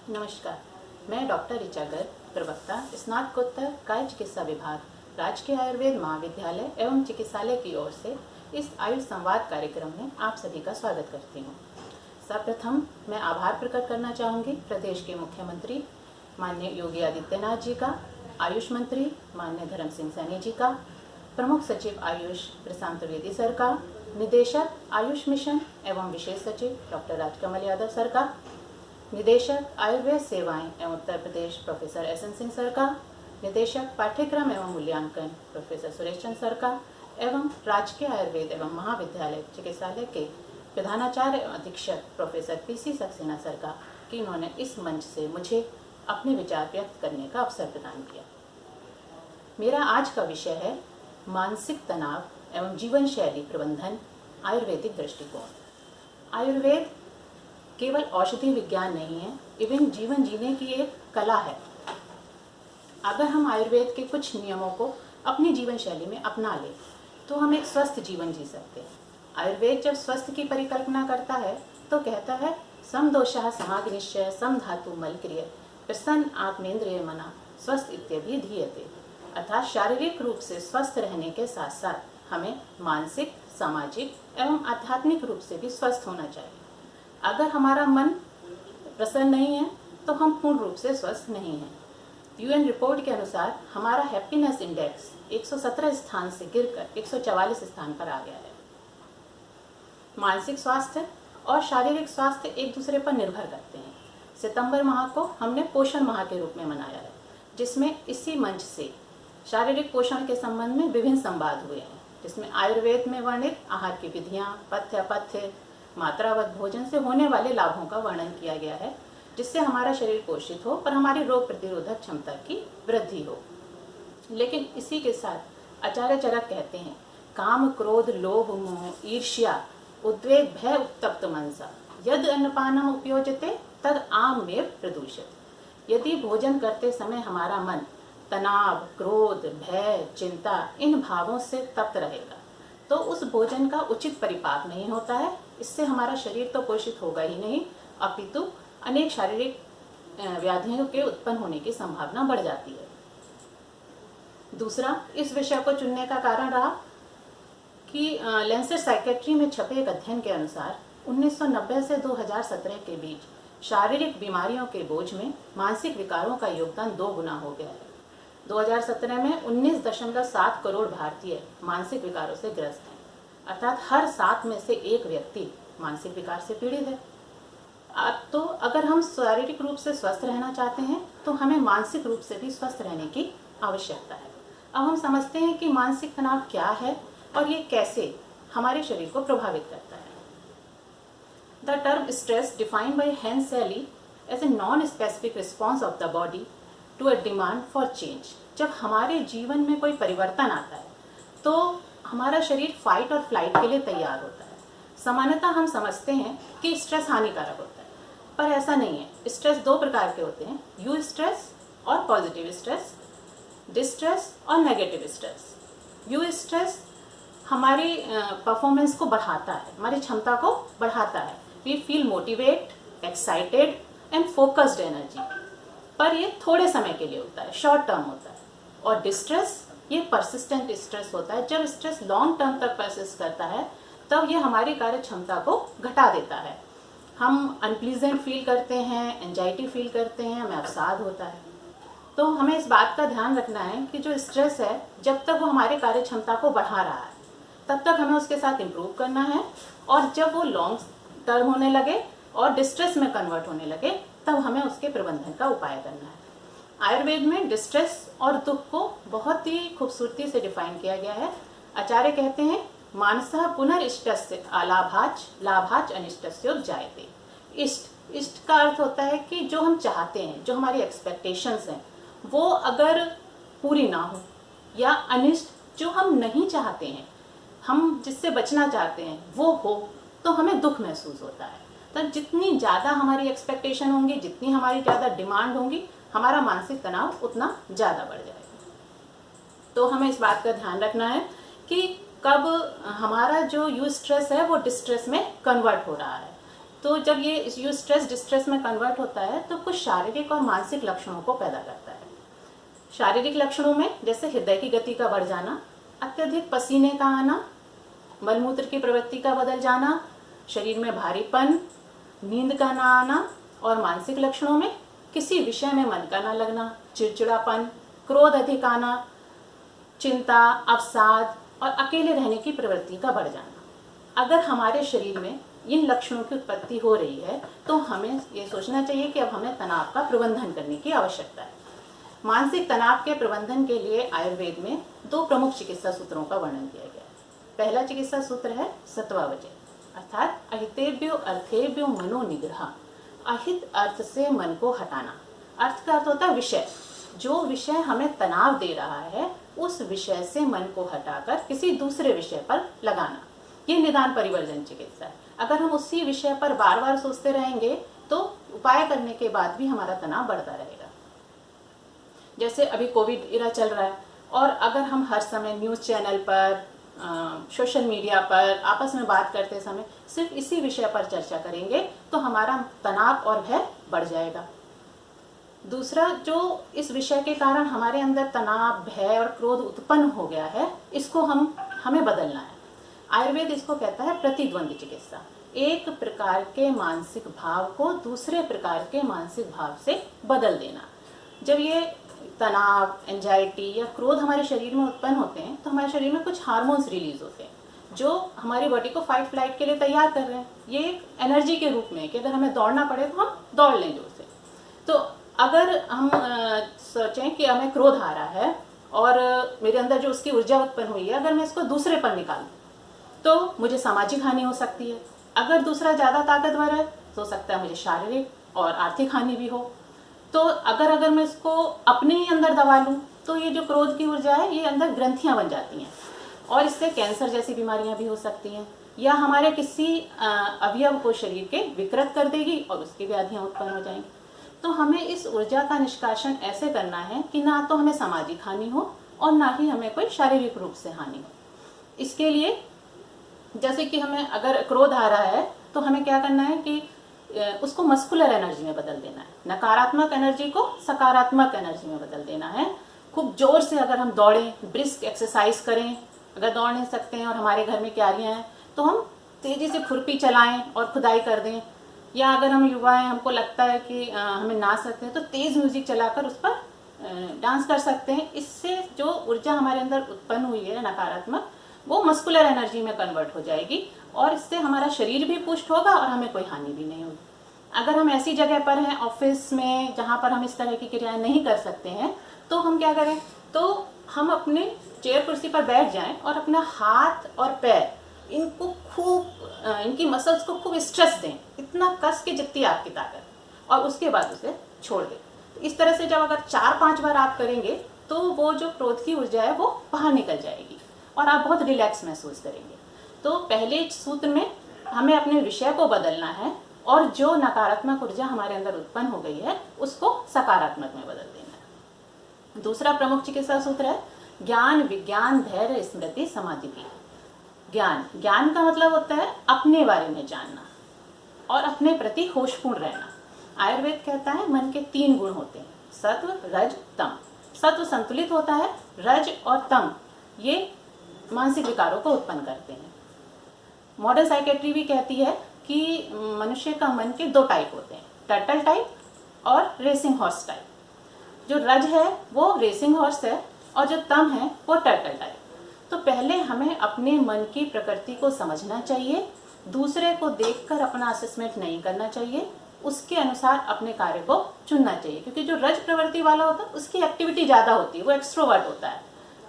नमस्कार, मैं डॉक्टर ऋचा गर्ग, प्रवक्ता स्नातकोत्तर काय चिकित्सा विभाग, राजकीय आयुर्वेद महाविद्यालय एवं चिकित्सालय की ओर से इस आयुष संवाद कार्यक्रम में आप सभी का स्वागत करती हूँ। सर्वप्रथम मैं आभार प्रकट करना चाहूँगी प्रदेश के मुख्यमंत्री माननीय योगी आदित्यनाथ जी का, आयुष मंत्री माननीय धर्म सिंह सैनी जी का, प्रमुख सचिव आयुष प्रशांत द्विवेदी सर का, निदेशक आयुष मिशन एवं विशेष सचिव डॉक्टर राजकमल यादव सर का, निदेशक आयुर्वेद सेवाएं एवं Uttar Pradesh professor SN Singh sir का, निदेशक पाठ्यक्रम एवं मूल्यांकन प्रोफेसर सुरेश चंद्र सर का एवं राजकीय आयुर्वेद एवं महाविद्यालय चिकित्सालय के प्रधानाचार्य एवं अधीक्षक प्रोफेसर पीसी सक्सेना सर का कि उन्होंने इस मंच से मुझे अपने विचार व्यक्त करने का अवसर प्रदान किया। मेरा आज का विषय है मानसिक तनाव एवं जीवन शैली प्रबंधन, आयुर्वेदिक दृष्टिकोण। आयुर्वेद केवल औषधि विज्ञान नहीं है, इवन जीवन जीने की एक कला है। अगर हम आयुर्वेद के कुछ नियमों को अपनी जीवन शैली में अपना लें तो हम एक स्वस्थ जीवन जी सकते हैं। आयुर्वेद जब स्वस्थ की परिकल्पना करता है तो कहता है समदोषः समाग्निश्चय सम धातु मलक्रिय प्रसन्न आत्मेन्द्रिय मना स्वस्थ इत्यभि धीयते। अर्थात शारीरिक रूप से स्वस्थ रहने के साथ साथ हमें मानसिक, सामाजिक एवं आध्यात्मिक रूप से भी स्वस्थ होना चाहिए। अगर हमारा मन प्रसन्न नहीं है तो हम पूर्ण रूप से स्वस्थ नहीं हैं। यूएन रिपोर्ट के अनुसार हमारा हैप्पीनेस इंडेक्स 117 स्थान से गिरकर 144 स्थान पर आ गया है। मानसिक स्वास्थ्य और शारीरिक स्वास्थ्य एक दूसरे पर निर्भर करते हैं। सितंबर माह को हमने पोषण माह के रूप में मनाया है, जिसमें इसी मंच से शारीरिक पोषण के संबंध में विभिन्न संवाद हुए हैं, जिसमें आयुर्वेद में वर्णित आहार की विधियाँ, पथ्य अपथ्य, मात्रावत भोजन से होने वाले लाभों का वर्णन किया गया है, जिससे हमारा शरीर पोषित हो और हमारी रोग प्रतिरोधक क्षमता की वृद्धि हो। लेकिन इसी के साथ आचार्य चरक कहते हैं काम क्रोध लोभ मोह ईर्ष्या उद्वेग भय उत्तप्त मनसा यद अन्नपानम उपयोजते तद आममेव प्रदूषित। यदि भोजन करते समय हमारा मन तनाव, क्रोध, भय, चिंता इन भावों से तप्त रहेगा तो उस भोजन का उचित परिपाक नहीं होता है। इससे हमारा शरीर तो पोषित होगा ही नहीं, अपितु अनेक शारीरिक व्याधियों के उत्पन्न होने की संभावना बढ़ जाती है। दूसरा, इस विषय को चुनने का कारण रहा कि लैंसेट साइकेट्री में छपे एक अध्ययन के अनुसार 1990 से 2017 के बीच शारीरिक बीमारियों के बोझ में मानसिक विकारों का योगदान 2 गुना हो गया है। 2017 में 19.7 करोड़ भारतीय मानसिक विकारों से ग्रस्त हैं, अर्थात हर 7 में से 1 व्यक्ति मानसिक विकार से पीड़ित है। तो अगर हम शारीरिक रूप से स्वस्थ रहना चाहते हैं तो हमें मानसिक रूप से भी स्वस्थ रहने की आवश्यकता है। अब हम समझते हैं कि मानसिक तनाव क्या है और ये कैसे हमारे शरीर को प्रभावित करता है। The term stress defined by Hans Selye as a non specific response of the body to a demand for change. जब हमारे जीवन में कोई परिवर्तन आता है तो हमारा शरीर फाइट और फ्लाइट के लिए तैयार होता है। सामान्यतः हम समझते हैं कि स्ट्रेस हानिकारक होता है, पर ऐसा नहीं है। स्ट्रेस 2 प्रकार के होते हैं, यू स्ट्रेस और पॉजिटिव स्ट्रेस, डिस्ट्रेस और नेगेटिव स्ट्रेस। यू स्ट्रेस हमारी परफॉर्मेंस को बढ़ाता है, हमारी क्षमता को बढ़ाता है। We feel motivate, excited and focused energy, पर ये थोड़े समय के लिए होता है, शॉर्ट टर्म होता है। और डिस्ट्रेस ये परसिस्टेंट स्ट्रेस होता है। जब स्ट्रेस लॉन्ग टर्म तक परसिस्ट करता है तब ये हमारी कार्य क्षमता को घटा देता है। हम अनप्लीजेंट फील करते हैं, एंजाइटी फील करते हैं, हमें अवसाद होता है। तो हमें इस बात का ध्यान रखना है कि जो स्ट्रेस है जब तक वो हमारे कार्य क्षमता को बढ़ा रहा है तब तक हमें उसके साथ इम्प्रूव करना है, और जब वो लॉन्ग टर्म होने लगे और डिस्ट्रेस में कन्वर्ट होने लगे तब हमें उसके प्रबंधन का उपाय करना है। आयुर्वेद में डिस्ट्रेस और दुख को बहुत ही खूबसूरती से डिफाइन किया गया है। आचार्य कहते हैं मानसः पुनरिष्टस्य लाभाच लाभाच अनिष्टस्योपजायते। इष्ट का अर्थ होता है कि जो हम चाहते हैं, जो हमारी एक्सपेक्टेशंस हैं, वो अगर पूरी ना हो, या अनिष्ट जो हम नहीं चाहते हैं, हम जिससे बचना चाहते हैं वो हो, तो हमें दुख महसूस होता है। तो जितनी ज़्यादा हमारी एक्सपेक्टेशन होंगी, जितनी हमारी ज़्यादा डिमांड होंगी, हमारा मानसिक तनाव उतना ज़्यादा बढ़ जाएगा। तो हमें इस बात का ध्यान रखना है कि कब हमारा जो यू स्ट्रेस है वो डिस्ट्रेस में कन्वर्ट हो रहा है। तो जब ये जो स्ट्रेस डिस्ट्रेस में कन्वर्ट होता है तो कुछ शारीरिक और मानसिक लक्षणों को पैदा करता है। शारीरिक लक्षणों में जैसे हृदय की गति का बढ़ जाना, अत्यधिक पसीने का आना, मलमूत्र की प्रवृत्ति का बदल जाना, शरीर में भारीपन, नींद का ना आना, और मानसिक लक्षणों में किसी विषय में मन का ना लगना, चिड़चिड़ापन, क्रोध अधिक आना, चिंता, अवसाद और अकेले रहने की प्रवृत्ति का बढ़ जाना। अगर हमारे शरीर में इन लक्षणों की उत्पत्ति हो रही है तो हमें ये सोचना चाहिए कि अब हमें तनाव का प्रबंधन करने की आवश्यकता है। मानसिक तनाव के प्रबंधन के लिए आयुर्वेद में 2 प्रमुख चिकित्सा सूत्रों का वर्णन किया गया है। पहला चिकित्सा सूत्र है सत्वावचय, अर्थात अहितेभ्यो अर्थेभ्यो मनो निग्रह। अहित अर्थ से मन को हटाना। अर्थ का अर्थ होता है विषय। जो विषय हमें तनाव दे रहा है उस विषय से मन को हटाकर किसी दूसरे विषय पर लगाना, ये निदान परिवर्जन चिकित्सा है। अगर हम उसी विषय पर बार बार सोचते रहेंगे तो उपाय करने के बाद भी हमारा तनाव बढ़ता रहेगा। जैसे अभी कोविड इरा चल रहा है और अगर हम हर समय न्यूज़ चैनल पर, सोशल मीडिया पर आपस में बात करते समय सिर्फ इसी विषय पर चर्चा करेंगे तो हमारा तनाव और भय बढ़ जाएगा। दूसरा, जो इस विषय के कारण हमारे अंदर तनाव, भय और क्रोध उत्पन्न हो गया है, इसको हमें बदलना है। आयुर्वेद इसको कहता है प्रतिद्वंद्वी चिकित्सा। एक प्रकार के मानसिक भाव को दूसरे प्रकार के मानसिक भाव से बदल देना। जब ये तनाव, एंजाइटी या क्रोध हमारे शरीर में उत्पन्न होते हैं तो हमारे शरीर में कुछ हार्मोन्स रिलीज होते हैं जो हमारी बॉडी को फाइट फ्लाइट के लिए तैयार कर रहे हैं। ये एक एनर्जी के रूप में कि अगर हमें दौड़ना पड़े तो हम दौड़ लें जोर से। तो अगर हम सोचें कि हमें क्रोध आ रहा है और मेरे अंदर जो उसकी ऊर्जा उत्पन्न हुई है, अगर मैं इसको दूसरे पर निकालूं तो मुझे सामाजिक हानि हो सकती है। अगर दूसरा ज़्यादा ताकतवर है तो हो सकता है मुझे शारीरिक और आर्थिक हानि भी हो। तो अगर मैं इसको अपने ही अंदर दबा लूँ तो ये जो क्रोध की ऊर्जा है ये अंदर ग्रंथियाँ बन जाती हैं और इससे कैंसर जैसी बीमारियां भी हो सकती हैं, या हमारे किसी अवयव को शरीर के विकृत कर देगी और उसकी व्याधियां उत्पन्न हो जाएंगी। तो हमें इस ऊर्जा का निष्कासन ऐसे करना है कि ना तो हमें सामाजिक हानि हो और ना ही हमें कोई शारीरिक रूप से हानि हो। इसके लिए जैसे कि हमें अगर क्रोध आ रहा है तो हमें क्या करना है कि उसको मस्कुलर एनर्जी में बदल देना है। नकारात्मक एनर्जी को सकारात्मक एनर्जी में बदल देना है। खूब जोर से अगर हम दौड़ें, ब्रिस्क एक्सरसाइज करें, अगर दौड़ नहीं सकते हैं और हमारे घर में क्यारियाँ हैं तो हम तेज़ी से खुरपी चलाएं और खुदाई कर दें। या अगर हम युवा हैं, हमको लगता है कि हमें नाच सकते हैं तो तेज़ म्यूजिक चलाकर उस पर डांस कर सकते हैं। इससे जो ऊर्जा हमारे अंदर उत्पन्न हुई है नकारात्मक, वो मस्कुलर एनर्जी में कन्वर्ट हो जाएगी और इससे हमारा शरीर भी पुष्ट होगा और हमें कोई हानि भी नहीं होगी। अगर हम ऐसी जगह पर हैं, ऑफिस में, जहाँ पर हम इस तरह की क्रियाएं नहीं कर सकते हैं, तो हम क्या करें, तो हम अपने चेयर कुर्सी पर बैठ जाएं और अपना हाथ और पैर इनको खूब, इनकी मसल्स को खूब स्ट्रेस दें, इतना कस के जितनी आपकी ताकत, और उसके बाद उसे छोड़ दें। तो इस तरह से जब अगर 4-5 बार आप करेंगे तो वो जो क्रोध की ऊर्जा है वो बाहर निकल जाएगी और आप बहुत रिलैक्स महसूस करेंगे। तो पहले सूत्र में हमें अपने विषय को बदलना है और जो नकारात्मक ऊर्जा हमारे अंदर उत्पन्न हो गई है उसको सकारात्मक में बदल देना है। दूसरा प्रमुख चिकित्सा सूत्र है ज्ञान, विज्ञान, धैर्य, स्मृति, समाधि। ज्ञान का मतलब होता है अपने बारे में जानना और अपने प्रति होशपूर्ण रहना। आयुर्वेद कहता है मन के 3 गुण होते हैं, सत्व, रज, तम। सत्व संतुलित होता है, रज और तम ये मानसिक विकारों को उत्पन्न करते हैं। मॉडर्न साइकेट्री भी कहती है कि मनुष्य का मन के 2 टाइप होते हैं, टर्टल टाइप और रेसिंग हॉर्स टाइप। जो रज है वो रेसिंग हॉर्स है और जो तम है वो टर्टल टाइप। तो पहले हमें अपने मन की प्रकृति को समझना चाहिए, दूसरे को देखकर अपना असेसमेंट नहीं करना चाहिए, उसके अनुसार अपने कार्य को चुनना चाहिए। क्योंकि जो रज प्रवृत्ति वाला होता है उसकी एक्टिविटी ज़्यादा होती है, वो एक्सट्रोवर्ट होता है।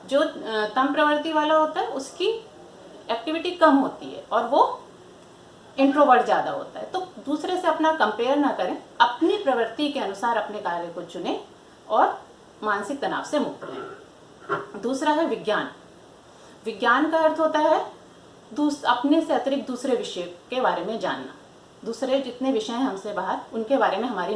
जो तम प्रवृत्ति वाला होता है उसकी एक्टिविटी कम होती है और वो इंट्रोवर्ट ज़्यादा होता है। तो दूसरे से अपना कंपेयर ना करें, अपनी प्रवृत्ति के अनुसार अपने कार्य को चुनें और मानसिक तनाव से मुक्त रहें। दूसरा है विज्ञान। विज्ञान का अर्थ होता है अपने से अतिरिक्त दूसरे विषय के बारे में जानना। दूसरे जितने विषय हैं हमसे बाहर, उनके बारे में हमारी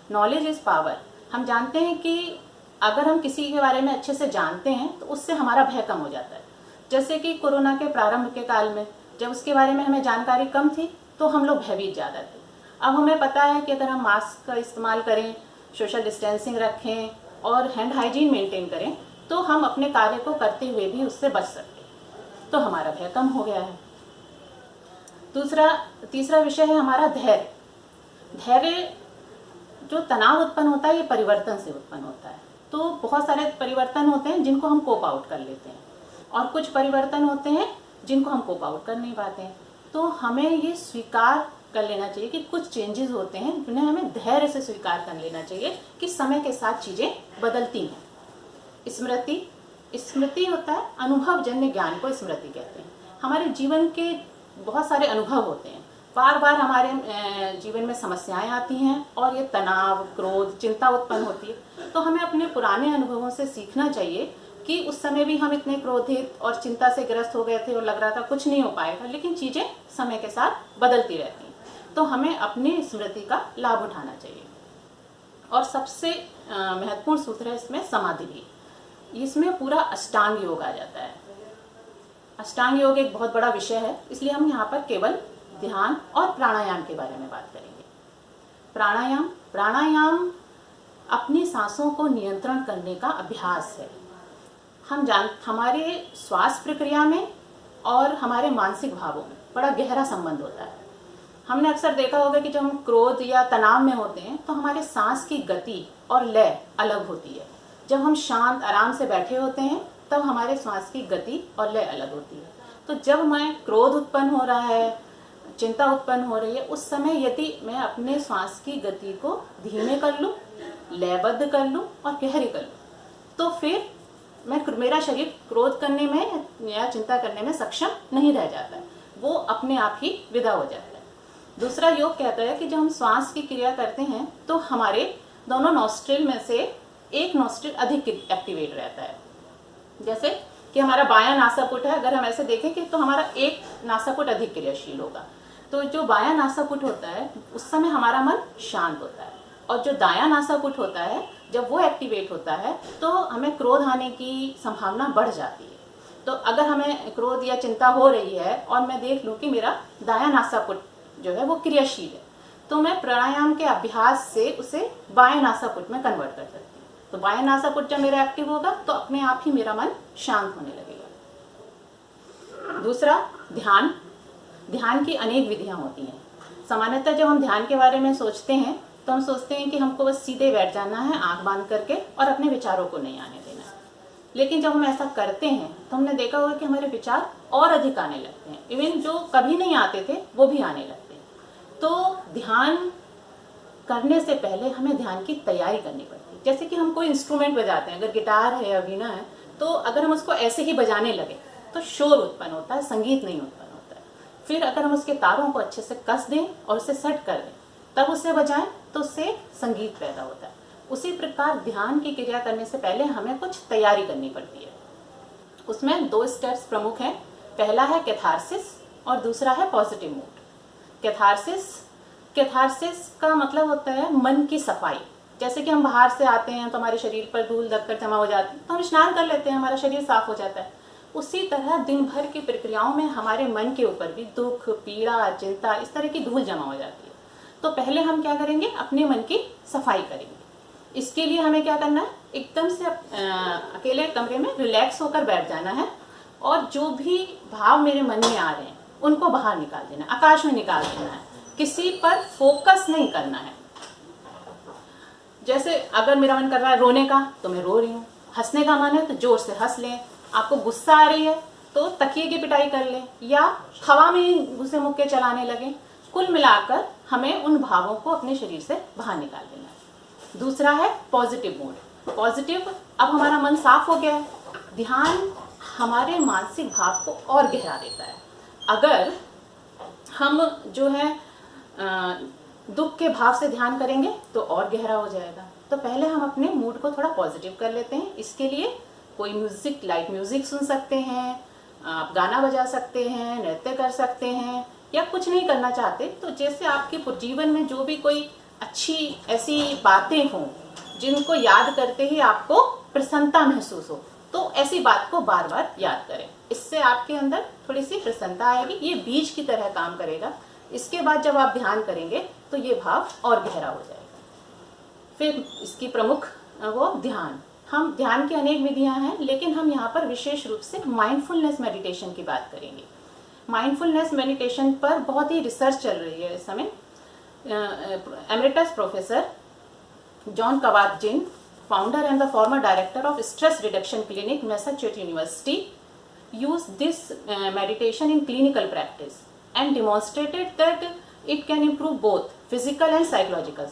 नॉलेज इज पावर। हम जानते हैं कि अगर हम किसी के बारे में अच्छे से जानते हैं तो उससे हमारा भय कम हो जाता है। जैसे कि कोरोना के प्रारंभ के काल में जब उसके बारे में हमें जानकारी कम थी तो हम लोग भयभीत ज़्यादा थे। अब हमें पता है कि अगर हम मास्क का इस्तेमाल करें, सोशल डिस्टेंसिंग रखें और हैंड हाइजीन मेंटेन करें तो हम अपने कार्य को करते हुए भी उससे बच सकते हैं। तो हमारा भय कम हो गया है। तीसरा विषय है हमारा धैर्य। धैर्य, जो तनाव उत्पन्न होता है ये परिवर्तन से उत्पन्न होता है। तो बहुत सारे परिवर्तन होते हैं जिनको हम कोप आउट कर लेते हैं और कुछ परिवर्तन होते हैं जिनको हम कोप आउट कर नहीं पाते हैं। तो हमें ये स्वीकार कर लेना चाहिए कि कुछ चेंजेस होते हैं जिन्हें हमें धैर्य से स्वीकार कर लेना चाहिए कि समय के साथ चीज़ें बदलती हैं। स्मृति होता है अनुभवजन्य ज्ञान को स्मृति कहते हैं। हमारे जीवन के बहुत सारे अनुभव होते हैं, बार बार हमारे जीवन में समस्याएं आती हैं और ये तनाव, क्रोध, चिंता उत्पन्न होती है। तो हमें अपने पुराने अनुभवों से सीखना चाहिए कि उस समय भी हम इतने क्रोधित और चिंता से ग्रस्त हो गए थे और लग रहा था कुछ नहीं हो पाएगा, लेकिन चीज़ें समय के साथ बदलती रहती हैं। तो हमें अपनी स्मृति का लाभ उठाना चाहिए। और सबसे महत्वपूर्ण सूत्र है इसमें समाधि भी। इसमें पूरा अष्टांग योग आ जाता है। अष्टांग योग एक बहुत बड़ा विषय है, इसलिए हम यहाँ पर केवल ध्यान और प्राणायाम के बारे में बात करेंगे। प्राणायाम अपनी सांसों को नियंत्रण करने का अभ्यास है। हमारे श्वास प्रक्रिया में और हमारे मानसिक भावों में बड़ा गहरा संबंध होता है। हमने अक्सर देखा होगा कि जब हम क्रोध या तनाव में होते हैं तो हमारे सांस की गति और लय अलग होती है। जब हम शांत आराम से बैठे होते हैं तब हमारे श्वास की गति और लय अलग होती है। तो जब हमें क्रोध उत्पन्न हो रहा है, चिंता उत्पन्न हो रही है, उस समय यदि मैं अपने श्वास की गति को धीमे कर लूँ, लयबद्ध कर लूँ और गहरी कर लूँ तो फिर मेरा शरीर क्रोध करने में या चिंता करने में सक्षम नहीं रह जाता है, वो अपने आप ही विदा हो जाता है। दूसरा योग कहता है कि जब हम श्वास की क्रिया करते हैं तो हमारे दोनों नॉस्ट्रिल में से एक नॉस्ट्रिल अधिक एक्टिवेट रहता है। जैसे कि हमारा बायां नासापुट है, अगर हम ऐसे देखें तो हमारा एक नासापुट अधिक क्रियाशील होगा। तो जो बायां नासापुट होता है उस समय हमारा मन शांत होता है, और जो दायां नासापुट होता है जब वो एक्टिवेट होता है तो हमें क्रोध आने की संभावना बढ़ जाती है। तो अगर हमें क्रोध या चिंता हो रही है और मैं देख लूँ कि मेरा दायां नासापुट जो है वो क्रियाशील है, तो मैं प्राणायाम के अभ्यास से उसे बाएं नासापुट में कन्वर्ट कर सकती हूँ। तो बाएं नासापुट जब मेरा एक्टिव होगा तो अपने आप ही मेरा मन शांत होने लगेगा। दूसरा, ध्यान की अनेक विधियां होती हैं। सामान्यतः जब हम ध्यान के बारे में सोचते हैं तो हम सोचते हैं कि हमको बस सीधे बैठ जाना है आंख बांध करके और अपने विचारों को नहीं आने देना है। लेकिन जब हम ऐसा करते हैं तो हमने देखा होगा कि हमारे विचार और अधिक आने लगते हैं, इवन जो कभी नहीं आते थे वो भी आने लगते हैं। तो ध्यान करने से पहले हमें ध्यान की तैयारी करनी पड़ती है। जैसे कि हम कोई इंस्ट्रूमेंट बजाते हैं, अगर गिटार है या वीणा है, तो अगर हम उसको ऐसे ही बजाने लगे तो शोर उत्पन्न होता है, संगीत नहीं उत्पन्न होता है। फिर अगर हम उसके तारों को अच्छे से कस दें और उसे सेट कर दें तब उसे बजाएं तो उससे संगीत पैदा होता है। उसी प्रकार ध्यान की क्रिया करने से पहले हमें कुछ तैयारी करनी पड़ती है। उसमें 2 स्टेप्स प्रमुख हैं। पहला है कैथारसिस और दूसरा है पॉजिटिव मूड। कैथारसिस का मतलब होता है मन की सफाई। जैसे कि हम बाहर से आते हैं तो हमारे शरीर पर धूल धक्कर जमा हो जाती है, तो हम स्नान कर लेते हैं, हमारा शरीर साफ हो जाता है। उसी तरह दिन भर की प्रक्रियाओं में हमारे मन के ऊपर भी दुख, पीड़ा, चिंता, इस तरह की धूल जमा हो जाती है। तो पहले हम क्या करेंगे, अपने मन की सफाई करेंगे। इसके लिए हमें क्या करना है, एकदम से अकेले कमरे में रिलैक्स होकर बैठ जाना है और जो भी भाव मेरे मन में आ रहे हैं उनको बाहर निकाल देना, आकाश में निकाल देना है। किसी पर फोकस नहीं करना है। जैसे अगर मेरा मन कर रहा है रोने का तो मैं रो रही हूँ, हंसने का मन है तो जोर से हंस लें, आपको गुस्सा आ रही है तो तकिए की पिटाई कर लें या हवा में घुसे मुक्के चलाने लगें। कुल मिलाकर हमें उन भावों को अपने शरीर से बाहर निकाल देना है। दूसरा है पॉजिटिव मूड। पॉजिटिव, अब हमारा मन साफ हो गया है, ध्यान हमारे मानसिक भाव को और गहरा देता है। अगर हम जो है दुख के भाव से ध्यान करेंगे तो और गहरा हो जाएगा। तो पहले हम अपने मूड को थोड़ा पॉजिटिव कर लेते हैं। इसके लिए कोई म्यूजिक, लाइट म्यूजिक सुन सकते हैं, आप गाना बजा सकते हैं, नृत्य कर सकते हैं, या कुछ नहीं करना चाहते तो जैसे आपके जीवन में जो भी कोई अच्छी ऐसी बातें हों जिनको याद करते ही आपको प्रसन्नता महसूस हो, तो ऐसी बात को बार बार याद करें। इससे आपके अंदर थोड़ी सी प्रसन्नता आएगी। ये बीज की तरह काम करेगा इसके बाद जब आप ध्यान करेंगे तो ये भाव और गहरा हो जाएगा। फिर इसकी प्रमुख वो ध्यान, हम ध्यान की अनेक विधियां हैं, लेकिन हम यहाँ पर विशेष रूप से माइंडफुलनेस मेडिटेशन की बात करेंगे। माइंडफुलनेस मेडिटेशन पर बहुत ही रिसर्च चल रही है इस समय। Emeritus professor John Kabat-Zinn, founder and the former director of Stress Reduction Clinic, Massachusetts University, used this meditation in clinical practice and demonstrated that it can improve both physical and psychological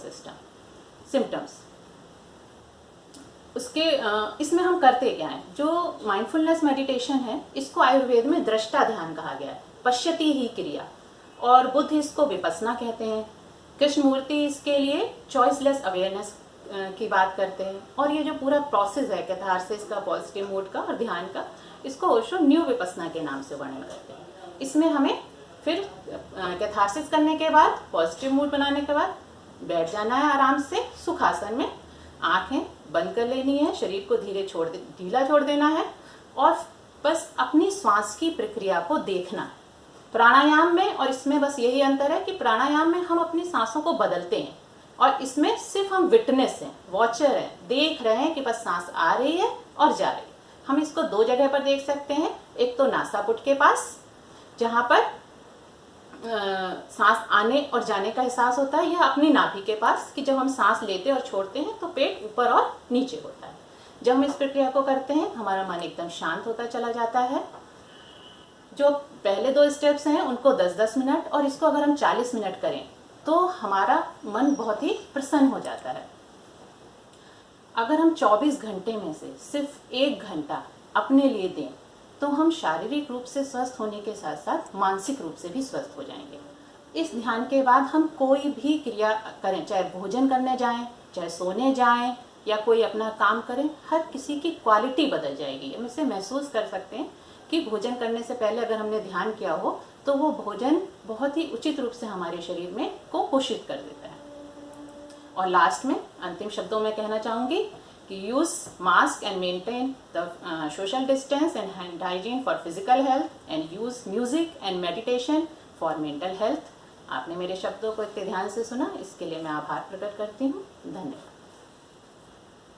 symptoms. उसके इसमें हम करते क्या हैं? जो mindfulness meditation है, इसको आयुर्वेद में दृष्टा ध्यान कहा गया है, पश्यति ही क्रिया, और बुद्ध इसको विपस्सना कहते हैं। कृष्णमूर्ति इसके लिए चॉइसलेस अवेयरनेस की बात करते हैं। और ये जो पूरा प्रोसेस है कैथारसिस का, पॉजिटिव मूड का और ध्यान का, इसको ओशो न्यू विपस्सना के नाम से वर्णन करते हैं। इसमें हमें फिर कैथारसिस करने के बाद, पॉजिटिव मूड बनाने के बाद बैठ जाना है आराम से सुखासन में, आंखें बंद कर लेनी है, शरीर को ढीला छोड़ देना है और बस अपनी श्वास की प्रक्रिया को देखना है। प्राणायाम में और इसमें बस यही अंतर है कि प्राणायाम में हम अपनी सांसों को बदलते हैं और इसमें सिर्फ हम विटनेस हैं, वॉचर हैं, देख रहे हैं कि बस सांस आ रही है और जा रही है। हम इसको दो जगह पर देख सकते हैं, एक तो नासापुट के पास जहां पर सांस आने और जाने का एहसास होता है, या अपनी नाभि के पास कि जब हम सांस लेते और छोड़ते हैं तो पेट ऊपर और नीचे होता है। जब हम इस प्रक्रिया को करते हैं हमारा मन एकदम शांत होता चला जाता है। जो पहले दो स्टेप्स हैं उनको 10-10 मिनट, और इसको अगर हम 40 मिनट करें तो हमारा मन बहुत ही प्रसन्न हो जाता है। अगर हम 24 घंटे में से सिर्फ 1 घंटा अपने लिए दें तो हम शारीरिक रूप से स्वस्थ होने के साथ साथ मानसिक रूप से भी स्वस्थ हो जाएंगे। इस ध्यान के बाद हम कोई भी क्रिया करें, चाहे भोजन करने जाएं, चाहे सोने जाएं या कोई अपना काम करें, हर किसी की क्वालिटी बदल जाएगी। हम इसे महसूस कर सकते हैं कि भोजन करने से पहले अगर हमने ध्यान किया हो तो वो भोजन बहुत ही उचित रूप से हमारे शरीर में को पोषित कर देता है। और लास्ट में अंतिम शब्दों में कहना चाहूंगी कि use mask and maintain the social distance and hand hygiene for physical health and use music and meditation for mental health. आपने मेरे शब्दों को इतने ध्यान से सुना, इसके लिए मैं आभार प्रकट करती हूँ। धन्यवाद।